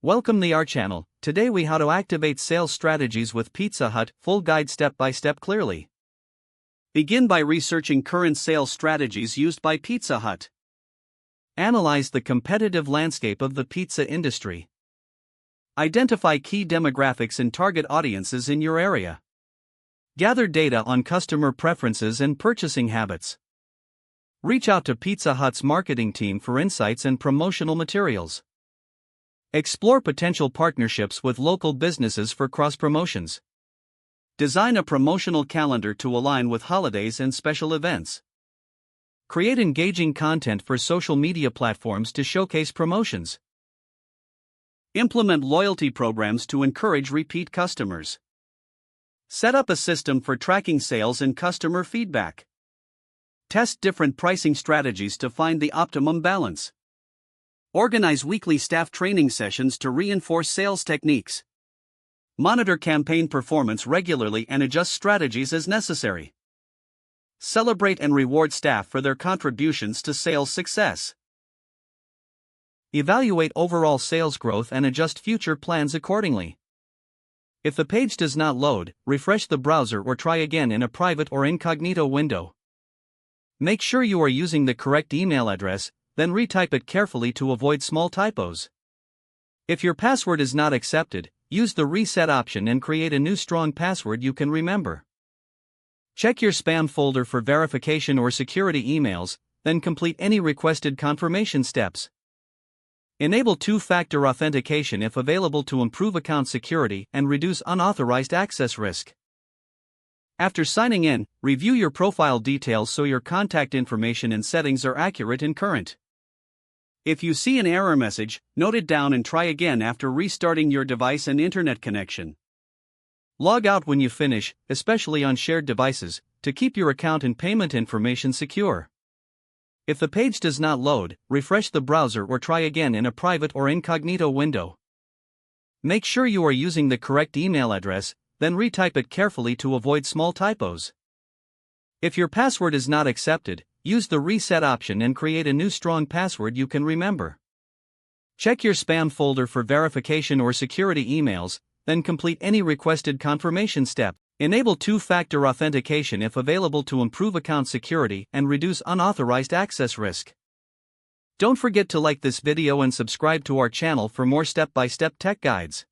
Welcome to our channel. Today we how to activate sales strategies with Pizza Hut, full guide step by step clearly. Begin by researching current sales strategies used by Pizza Hut. Analyze the competitive landscape of the pizza industry. Identify key demographics and target audiences in your area. Gather data on customer preferences and purchasing habits. Reach out to Pizza Hut's marketing team for insights and promotional materials. Explore potential partnerships with local businesses for cross-promotions. Design a promotional calendar to align with holidays and special events. Create engaging content for social media platforms to showcase promotions. Implement loyalty programs to encourage repeat customers. Set up a system for tracking sales and customer feedback. Test different pricing strategies to find the optimum balance. Organize weekly staff training sessions to reinforce sales techniques. Monitor campaign performance regularly and adjust strategies as necessary. Celebrate and reward staff for their contributions to sales success. Evaluate overall sales growth and adjust future plans accordingly. If the page does not load, refresh the browser or try again in a private or incognito window. Make sure you are using the correct email address, then retype it carefully to avoid small typos. If your password is not accepted, use the reset option and create a new strong password you can remember. Check your spam folder for verification or security emails, then complete any requested confirmation steps. Enable two-factor authentication if available to improve account security and reduce unauthorized access risk. After signing in, review your profile details so your contact information and settings are accurate and current. If you see an error message, note it down and try again after restarting your device and internet connection. Log out when you finish, especially on shared devices, to keep your account and payment information secure. If the page does not load, refresh the browser or try again in a private or incognito window. Make sure you are using the correct email address, then retype it carefully to avoid small typos. If your password is not accepted, use the reset option and create a new strong password you can remember. Check your spam folder for verification or security emails, then complete any requested confirmation step. Enable two-factor authentication if available to improve account security and reduce unauthorized access risk. Don't forget to like this video and subscribe to our channel for more step-by-step tech guides.